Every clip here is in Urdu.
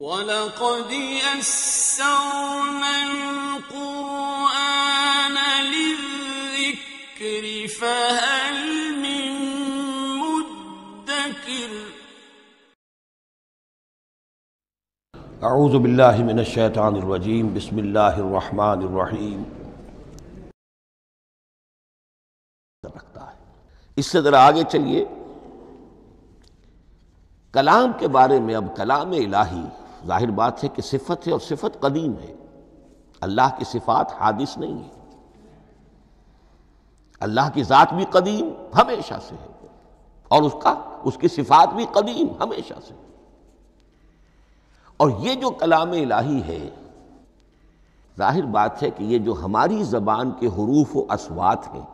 وَلَقَدْ يَسَّرْنَا الْقُرْآنَ لِلذِّكْرِ فَهَلْ مِن مُّدَّكِرٍ اعوذ باللہ من الشیطان الرجیم بسم اللہ الرحمن الرحیم۔ اس سے ذرا آگے چلیے، کلام کے بارے میں۔ اب کلام الہی ظاہر بات ہے کہ صفت ہے، اور صفت قدیم ہے۔ اللہ کی صفات حادث نہیں ہے، اللہ کی ذات بھی قدیم ہمیشہ سے ہے، اور اس کی صفات بھی قدیم ہمیشہ سے۔ اور یہ جو کلام الہی ہے، ظاہر بات ہے کہ یہ جو ہماری زبان کے حروف و اصوات ہیں،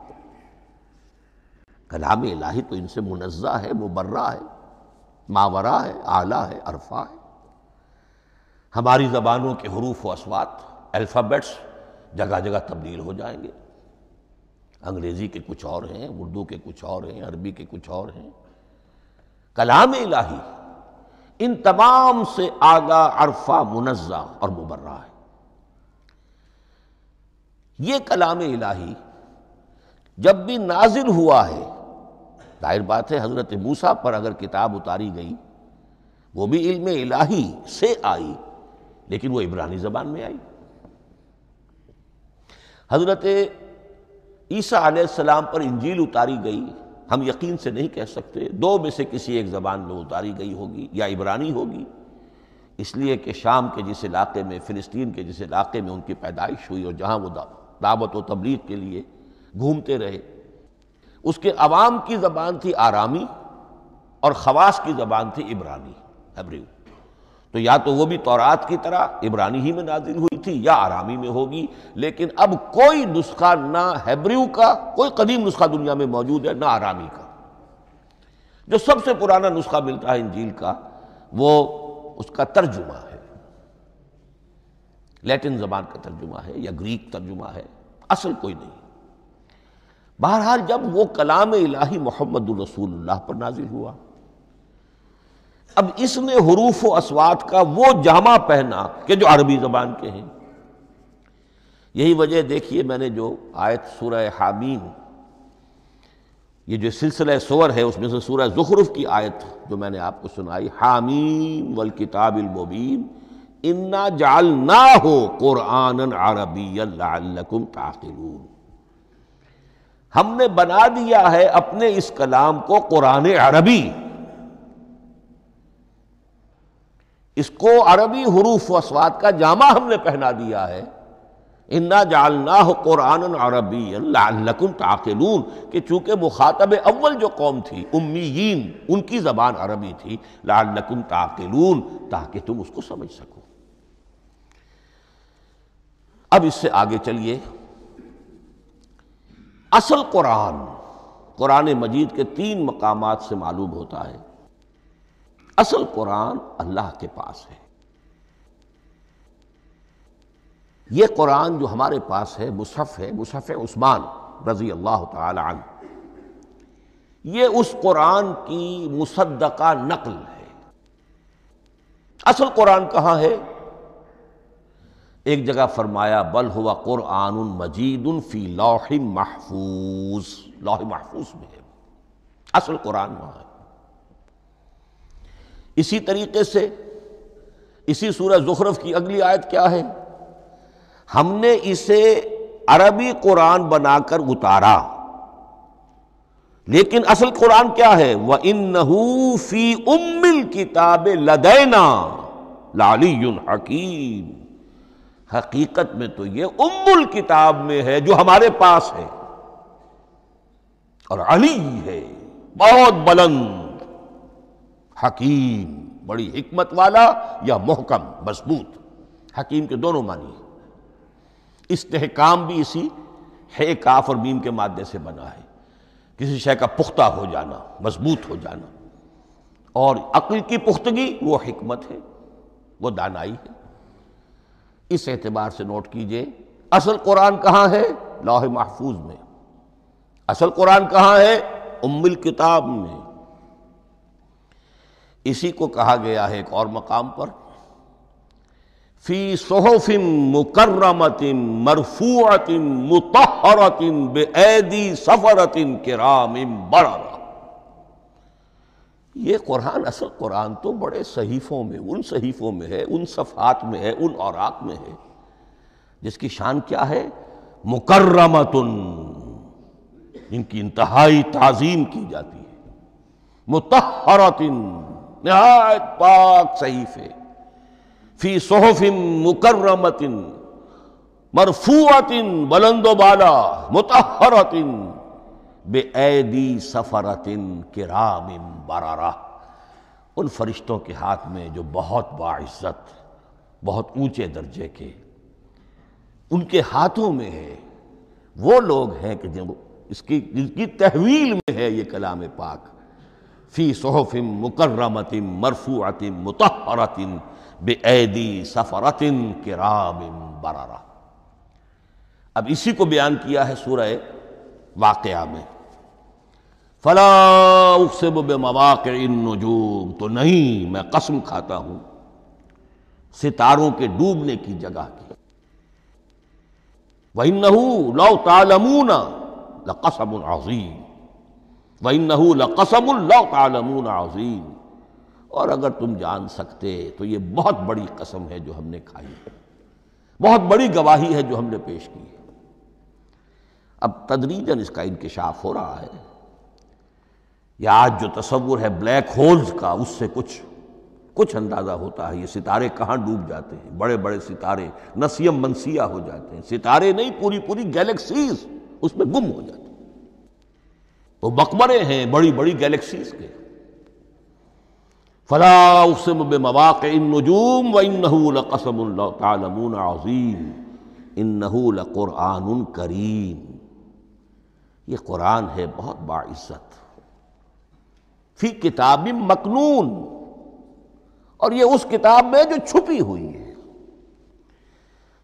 کلام الہی تو ان سے منزہ ہے، مبرہ ہے، ماورا ہے، اعلیٰ ہے، عرفہ ہے۔ ہماری زبانوں کے حروف و اصوات، الفابیٹس جگہ جگہ تبدیل ہو جائیں گے۔ انگریزی کے کچھ اور ہیں، اردو کے کچھ اور ہیں، عربی کے کچھ اور ہیں۔ کلام الہی ان تمام سے آگاہ، عرفہ، منزہ اور مبرہ ہے۔ یہ کلام الہی جب بھی نازل ہوا ہے، ظاہر بات ہے حضرت موسیٰ پر اگر کتاب اتاری گئی، وہ بھی علم الہی سے آئی، لیکن وہ عبرانی زبان میں آئی۔ حضرت عیسیٰ علیہ السلام پر انجیل اتاری گئی، ہم یقین سے نہیں کہہ سکتے، دو میں سے کسی ایک زبان میں اتاری گئی ہوگی، یا عبرانی ہوگی، اس لیے کہ شام کے جس علاقے میں، فلسطین کے جس علاقے میں ان کی پیدائش ہوئی، اور جہاں وہ دعوت و تبلیغ کے لیے گھومتے رہے، اس کے عوام کی زبان تھی آرامی، اور خواص کی زبان تھی عبرانی، ہیبریو۔ تو یا تو وہ بھی تورات کی طرح عبرانی ہی میں نازل ہوئی تھی، یا آرامی میں ہوگی۔ لیکن اب کوئی نسخہ نہ ہیبریو کا، کوئی قدیم نسخہ دنیا میں موجود ہے، نہ آرامی کا۔ جو سب سے پرانا نسخہ ملتا ہے انجیل کا، وہ اس کا ترجمہ ہے، لیٹن زبان کا ترجمہ ہے، یا گریک ترجمہ ہے، اصل کوئی نہیں۔ بہرحال جب وہ کلام الہی محمد الرسول اللہ پر نازل ہوا، اب اس نے حروف و اصوات کا وہ جامہ پہنا کہ جو عربی زبان کے ہیں۔ یہی وجہ دیکھیے، میں نے جو آیت سورہ حامیم، یہ جو سلسلہ سور ہے، اس میں سے سورہ زخرف کی آیت جو میں نے آپ کو سنائی، حامیم والکتاب المبین انا جعلناہ قرآنا عربیا لعلکم تعقلون، ہم نے بنا دیا ہے اپنے اس کلام کو قرآن عربی، اس کو عربی حروف و اصوات کا جامہ ہم نے پہنا دیا ہے۔ انا جعلناہ قرآنا عربیا لعلکم تعقلون، کہ چونکہ مخاطب اول جو قوم تھی امیین، ان کی زبان عربی تھی، لعلکم تعقلون، تاکہ تم اس کو سمجھ سکو۔ اب اس سے آگے چلیے، اصل قرآن مجید کے 3 مقامات سے معلوم ہوتا ہے، اصل قرآن اللہ کے پاس ہے۔ یہ قرآن جو ہمارے پاس ہے، مصحف ہے، مصحف عثمان رضی اللہ تعالی عنہ، یہ اس قرآن کی مصدقہ نقل ہے۔ اصل قرآن کہاں ہے؟ ایک جگہ فرمایا بل ہوا قرآن مجید فی لوح محفوظ، لوح محفوظ میں ہے، اصل قرآن وہاں ہے۔ اسی طریقے سے اسی سورہ زخرف کی اگلی آیت کیا ہے؟ ہم نے اسے عربی قرآن بنا کر اتارا، لیکن اصل قرآن کیا ہے؟ وَإِنَّهُ فِي أُمِّ الْكِتَابِ لَدَيْنَا لَعَلِيٌّ حَكِيمٌ، حقیقت میں تو یہ ام الکتاب میں ہے جو ہمارے پاس ہے، اور علی ہے، بہت بلند، حکیم، بڑی حکمت والا، یا محکم، مضبوط۔ حکیم کے دونوں معنی ہیں۔ استحکام بھی اسی ہے کاف اور میم کے مادے سے بنا ہے، کسی شے کا پختہ ہو جانا، مضبوط ہو جانا۔ اور عقل کی پختگی وہ حکمت ہے، وہ دانائی ہے۔ اس اعتبار سے نوٹ کیجئے، اصل قرآن کہاں ہے؟ لوح محفوظ میں۔ اصل قرآن کہاں ہے؟ ام الکتاب میں۔ اسی کو کہا گیا ہے ایک اور مقام پر فی صحف مکرمۃ مرفوعۃ مطہرۃ بایدی سفرۃ کرام بررہ۔ یہ قرآن، اصل قرآن تو بڑے صحیفوں میں، ان صحیفوں میں ہے، ان صفحات میں ہے، ان اوراق میں ہے، جس کی شان کیا ہے؟ مکرمۃ، جن کی انتہائی تعظیم کی جاتی ہے، مطہرۃ، نہایت پاک صحیفے، فی صحف مکرمۃ مرفوعۃ، بلند و بالا، مطہرۃ بایدی سفرۃ کرام بررہ، ان فرشتوں کے ہاتھ میں جو بہت باعزت، بہت اونچے درجے کے، ان کے ہاتھوں میں ہے۔ وہ لوگ ہیں کہ جن کی تحویل میں ہے یہ کلام پاک، فی صحف مکرمۃ مرفوعۃ مطہرۃ بایدی سفرۃ کرام بررہ۔ اب اسی کو بیان کیا ہے سورہ واقعہ میں، فلا اقسم بمواقع النجوم، تو نہیں، میں قسم کھاتا ہوں ستاروں کے ڈوبنے کی جگہ کی۔ وَإِنَّهُ لَوْ تَعْلَمُونَ لَقَسَمٌ عَظِيمٌ، وَإِنَّهُ لَقَسَمٌ لَوْ تَعْلَمُونَ عَظِيمٌ، اور اگر تم جان سکتے تو یہ بہت بڑی قسم ہے جو ہم نے کھائی ہے، بہت بڑی گواہی ہے جو ہم نے پیش کی ہے۔ اب تدریجاً اس کا انکشاف ہو رہا ہے۔ یہ آج جو تصور ہے بلیک ہولز کا، اس سے کچھ اندازہ ہوتا ہے یہ ستارے کہاں ڈوب جاتے ہیں۔ بڑے بڑے ستارے نسیم منسیہ ہو جاتے ہیں، ستارے نہیں، پوری گیلیکسیز اس میں گم ہو جاتے ہیں، وہ مقبرے ہیں بڑی بڑی گیلیکسیز کے۔ فلا اقسم بمواقع النجوم وانہ لقسم لو تعلمون عظیم انہ لقرآن کریم، یہ قرآن ہے بہت باعزت، فی کتاب مکنون، اور یہ اس کتاب میں جو چھپی ہوئی ہے۔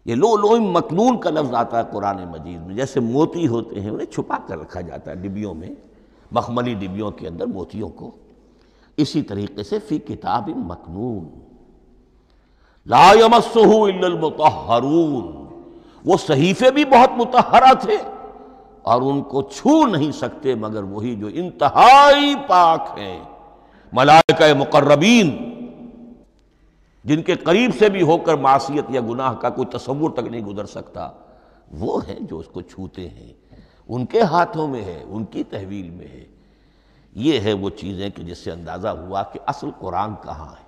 یہ لؤلؤ مکنون کا لفظ آتا ہے قرآن مجید میں، جیسے موتی ہوتے ہیں انہیں چھپا کر رکھا جاتا ہے ڈبیوں میں، مخملی ڈبیوں کے اندر موتیوں کو، اسی طریقے سے فی کتاب مکنون، لا یمسہ الا المطہرون، وہ صحیفے بھی بہت مطہرہ تھے اور ان کو چھو نہیں سکتے مگر وہی جو انتہائی پاک ہیں، ملائکہ مقربین، جن کے قریب سے بھی ہو کر معصیت یا گناہ کا کوئی تصور تک نہیں گزر سکتا، وہ ہیں جو اس کو چھوتے ہیں، ان کے ہاتھوں میں ہے، ان کی تحویل میں ہے۔ یہ ہے وہ چیزیں کہ جس سے اندازہ ہوا کہ اصل قرآن کہاں ہے۔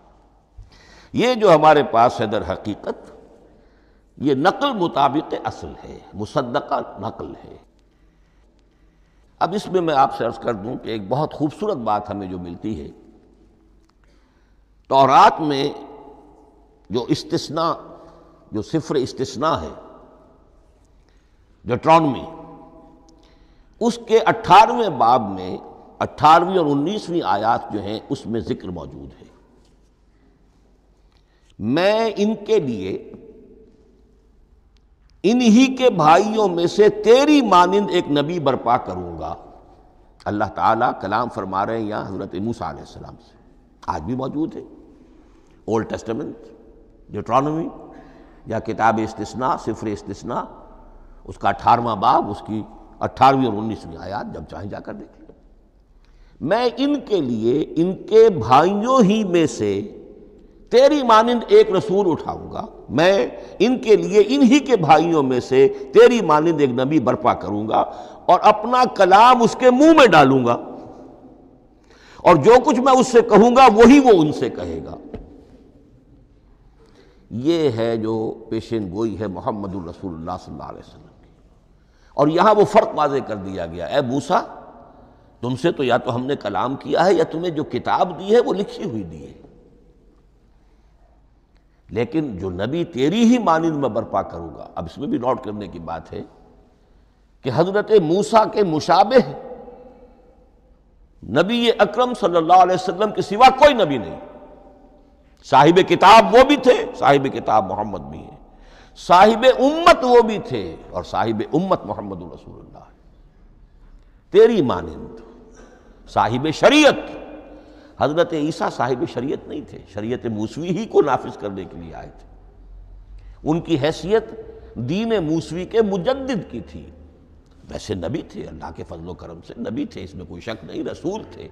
یہ جو ہمارے پاس ہے در حقیقت یہ نقل مطابق اصل ہے، مصدقہ نقل ہے۔ اب اس میں آپ سے عرض کر دوں کہ ایک بہت خوبصورت بات ہمیں جو ملتی ہے، تورات میں جو استثناء، جو صفر استثناء ہے، ڈیوٹرانومی، اس کے 18ویں باب میں 18ویں اور 19ویں آیات جو ہیں اس میں ذکر موجود ہے، میں ان کے لیے انہی کے بھائیوں میں سے تیری مانند ایک نبی برپا کروں گا۔ اللہ تعالیٰ کلام فرما رہے ہیں یہاں حضرت موسیٰ علیہ السلام سے، آج بھی موجود ہے، اولڈ ٹیسٹمنٹ، ڈیوٹرانومی یا کتاب استثناء، صفر استثناء، اس کا 18واں باب، اس کی 18ویں اور 19ویں آیات، جب چاہیں جا کر دیکھ لیں۔ میں ان کے لیے ان کے بھائیوں ہی میں سے تیری مانند ایک رسول اٹھاؤں گا، میں ان کے لیے انہی کے بھائیوں میں سے تیری مانند ایک نبی برپا کروں گا اور اپنا کلام اس کے منہ میں ڈالوں گا، اور جو کچھ میں اس سے کہوں گا وہی وہ ان سے کہے گا۔ یہ ہے جو پیشین گوئی ہے محمد الرسول اللہ صلی اللہ علیہ وسلم کی۔ اور یہاں وہ فرق واضح کر دیا گیا، اے موسیٰ، تم سے تو یا تو ہم نے کلام کیا ہے یا تمہیں جو کتاب دی ہے وہ لکھی ہوئی دی ہے، لیکن جو نبی تیری ہی مانند میں برپا کروں گا۔ اب اس میں بھی نوٹ کرنے کی بات ہے کہ حضرت موسیٰ کے مشابہ نبی اکرم صلی اللہ علیہ وسلم کے سوا کوئی نبی نہیں۔ صاحب کتاب وہ بھی تھے، صاحب کتاب محمد بھی ہیں، صاحب امت وہ بھی تھے، اور صاحب امت محمد رسول اللہ ہے، تیری مانند صاحب شریعت۔ حضرت عیسیٰ صاحب شریعت نہیں تھے، شریعت موسوی ہی کو نافذ کرنے کے لیے آئے تھے، ان کی حیثیت دین موسوی کے مجدد کی تھی. ویسے نبی تھے، اللہ کے فضل و کرم سے نبی تھے، اس میں کوئی شک نہیں، رسول تھے،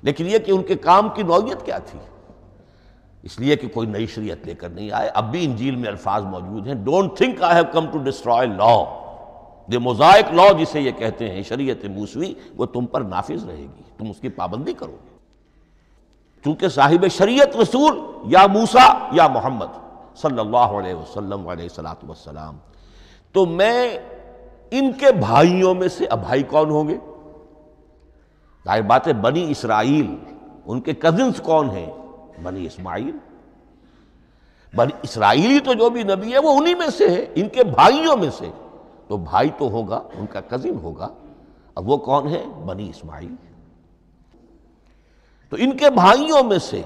لیکن یہ کہ ان کے کام کی نوعیت کیا تھی؟ اس لیے کہ کوئی نئی شریعت لے کر نہیں آئے. اب بھی انجیل میں الفاظ موجود ہیں، don't think I have come to destroy law. The Mosaic law جسے یہ کہتے ہیں، شریعت موسوی، وہ تم پر نافذ رہے گی، تم اس کی پابندی کرو گے. چونکہ صاحب شریعت رسول یا موسیٰ یا محمد صلی اللہ علیہ وسلم علیہ الصلوۃ والسلام، تو میں ان کے بھائیوں میں سے، اب بھائی کون ہوں گے؟ ظاہر بات ہے بنی اسرائیل، ان کے کزنز کون ہیں؟ بنی اسماعیل. بنی اسرائیلی تو جو بھی نبی ہے وہ انہی میں سے ہے، ان کے بھائیوں میں سے. تو بھائی تو ہوگا، ان کا کزن ہوگا. اب وہ کون ہے؟ بنی اسماعیل. تو ان کے بھائیوں میں سے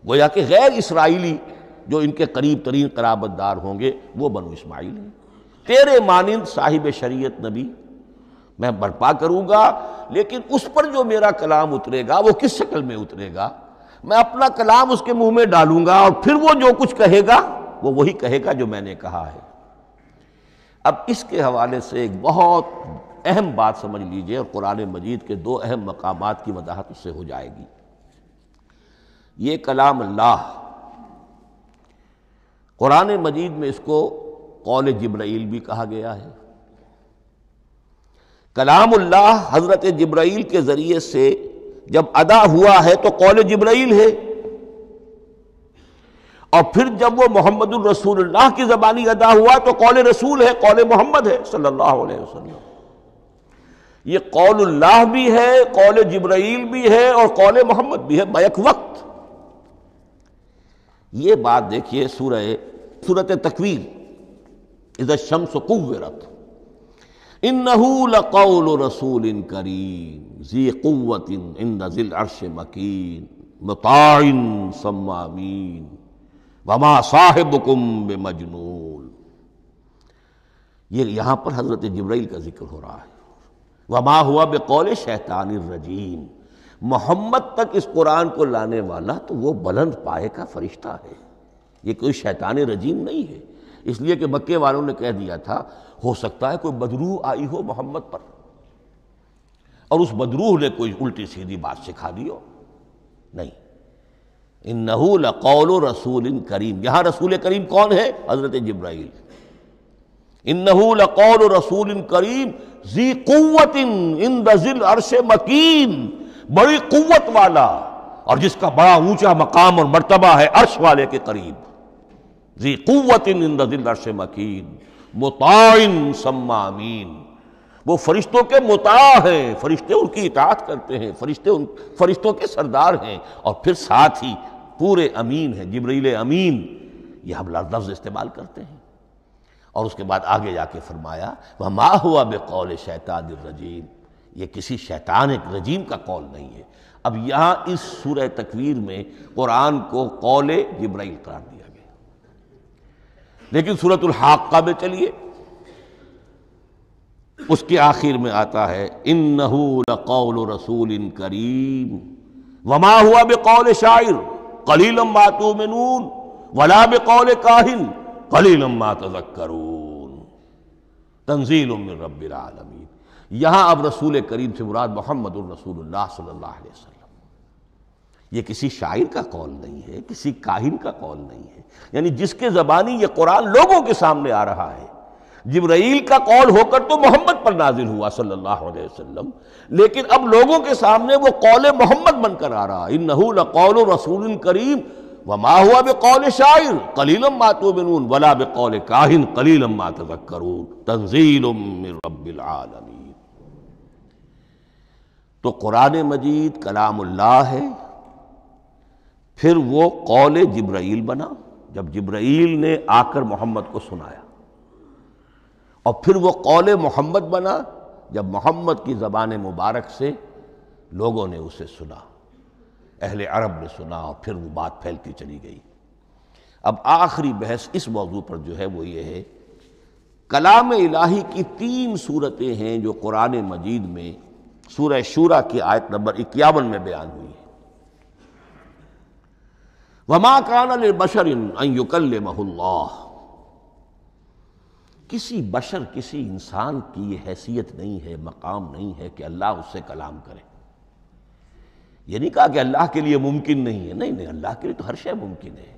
گویا کہ غیر اسرائیلی جو ان کے قریب ترین قرابت دار ہوں گے وہ بنو اسماعیل ہیں. تیرے مانند صاحب شریعت نبی میں برپا کروں گا، لیکن اس پر جو میرا کلام اترے گا وہ کس شکل میں اترے گا؟ میں اپنا کلام اس کے منہ میں ڈالوں گا، اور پھر وہ جو کچھ کہے گا وہ وہی کہے گا جو میں نے کہا ہے. اب اس کے حوالے سے ایک بہت اہم بات سمجھ لیجئے، اور قرآن مجید کے دو اہم مقامات کی وضاحت اس سے ہو جائے گی. یہ کلام اللہ، قرآن مجید میں اس کو قول جبرائیل بھی کہا گیا ہے. کلام اللہ حضرت جبرائیل کے ذریعے سے جب ادا ہوا ہے تو قول جبرائیل ہے، اور پھر جب وہ محمد الرسول اللہ کی زبانی ادا ہوا تو قول رسول ہے، قول محمد ہے صلی اللہ علیہ وسلم. یہ قول اللہ بھی ہے، قول جبرائیل بھی ہے، اور قول محمد بھی ہے بیک وقت. یہ بات دیکھیے سورۃ تکویر، اذا الشمس کورت، انہ لقول رسول کریم ذی قوت عند ذی العرش مکین مطاع ثم امین وما صاحبکم بمجنون. یہ یہاں پر حضرت جبرائیل کا ذکر ہو رہا ہے. وما ہوا بقول شیطان الرجیم، محمد تک اس قرآن کو لانے والا تو وہ بلند پائے کا فرشتہ ہے، یہ کوئی شیطان رجیم نہیں ہے. اس لیے کہ مکے والوں نے کہہ دیا تھا ہو سکتا ہے کوئی بدروح آئی ہو محمد پر، اور اس بدروح نے کوئی الٹی سیدھی بات سکھا دی ہو. نہیں، انہ لقول رسول کریم. یہاں رسول کریم کون ہے؟ حضرت جبرائیل. انہ لقول رسول کریم ذی قوت عند ذی العرش مکین، بڑی قوت والا اور جس کا بڑا اونچا مقام اور مرتبہ ہے عرش والے کے قریب. ذی قوت عند ذی العرش مکین مطاع ثم امین. وہ فرشتوں کے مطاع ہیں، فرشتے ان کی اطاعت کرتے ہیں، فرشتوں کے سردار ہیں، اور پھر ساتھ ہی پورے امین ہیں. جبرائیل امین یہ ہم لفظ استعمال کرتے ہیں. اور اس کے بعد آگے جا کے فرمایا وما ہوا بقول شیطان الرجیم، یہ کسی شیطان رجیم کا قول نہیں ہے. اب یہاں اس سورہ تکویر میں قرآن کو قول جبرائیل قرار دیا گیا. لیکن سورۃ الحاقہ میں چلیے، اس کے آخر میں آتا ہے انہ لقول رسول کریم وما ہوا بقول شاعر قلیلا ما تؤمنون ولا بقول کاہن قلیلا ما تذکرون تنزیل من رب العالمین. یہاں اب رسول کریم سے مراد محمد الرسول اللہ صلی اللہ علیہ وسلم. یہ کسی شاعر کا قول نہیں ہے، کسی کاہن کا قول نہیں ہے. یعنی جس کے زبانی یہ قرآن لوگوں کے سامنے آ رہا ہے، جبرائیل کا قول ہو کر تو محمد پر نازل ہوا صلی اللہ علیہ وسلم، لیکن اب لوگوں کے سامنے وہ قول محمد بن کر آ رہا. انہ لقول رسول کریم وما ہوا بقول شاعر قلیلا ما تؤمنون ولا بقول کاہن قلیلا ما تذکرون تنزیل من رب العالمین. تو قرآن مجید کلام اللہ ہے، پھر وہ قول جبرائیل بنا جب جبرائیل نے آ کر محمد کو سنایا، اور پھر وہ قول محمد بنا جب محمد کی زبان مبارک سے لوگوں نے اسے سنا، اہل عرب نے سنا، اور پھر وہ بات پھیلتی چلی گئی. اب آخری بحث اس موضوع پر جو ہے وہ یہ ہے، کلام الہی کی 3 صورتیں ہیں جو قرآن مجید میں سورہ شورى کی آیت نمبر 51 میں بیان ہوئی ہے. وما كان لبشر ان يكلمه اللہ کسی بشر، کسی انسان کی یہ حیثیت نہیں ہے، مقام نہیں ہے کہ اللہ اس سے کلام کرے۔ یہ نہیں کہا کہ اللہ کے لیے ممکن نہیں ہے، نہیں، اللہ کے لیے تو ہر شے ممکن ہے،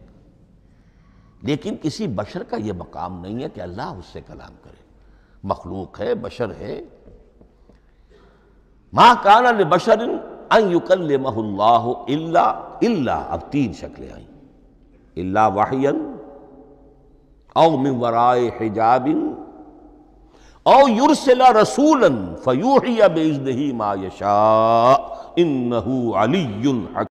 لیکن کسی بشر کا یہ مقام نہیں ہے کہ اللہ اس سے کلام کرے۔ مخلوق ہے، بشر ہے۔ ما کان لبشر ان یکلمہ اللہ الا اب 3 شکلیں آئیں، الا وحیا او من وراء حجاب او یرسل رسولا فیوحی باذنہ ما یشاء انہ علی حکیم۔